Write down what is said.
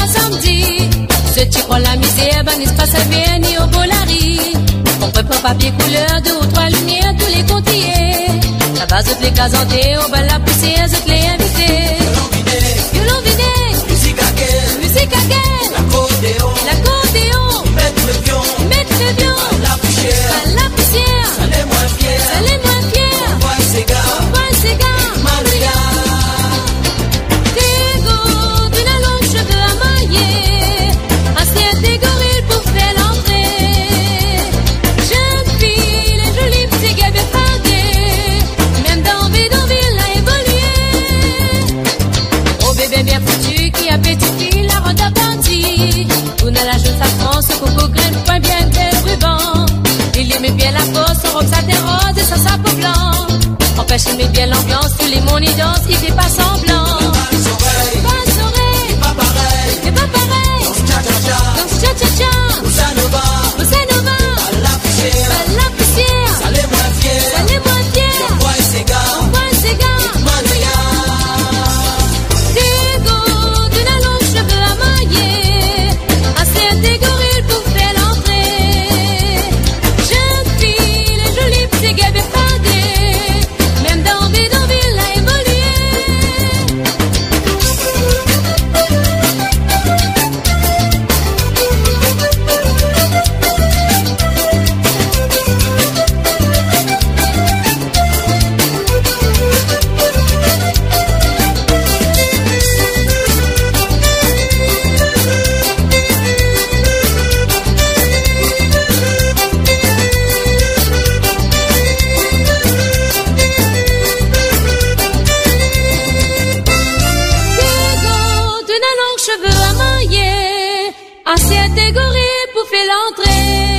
à samedi. Ceux qui prend la misère, ben n'est pas bien ni au bolari. On prépare papier couleur, 2 ou 3 lumières, tous les comptiers. La base de les casantés, on va la pousser, toutes les invités. Violon vidé, musique à quelle, l'accordéon, mettre le vion, à la poussière, ça les moins fiers, on voit ces gars, Maria. Des gars d'une longue cheveux à mailler, assiette des gorilles pour faire l'entrée. Jeune fille, les jolies petits gars bien fardés, même dans bidonville a évolué. Oh bébé bien foutu qui a petit la ronde à partie. On a la jeune France, coco graine, point bien belle ruban. Il aimait bien la fosse, son robe satin rose et sa sape blanc. Empêche, il met bien l'ambiance, tous les mondes y dansent, il fait pas semblant. Pas pareil, c'est pas pareil. Danse cha-cha-cha, Bossa Nova, à la poussière, ça les moins fiers, on voit ces gars, Maria. Des gars d'une longue cheveux à mailler, assez des gorilles pour faire l'entrée. Jeune fille, les jolies petits gars bien fardés, même dans bidonville a évolué. Cheveux à mailler, assiette des gorilles pour faire l'entrée.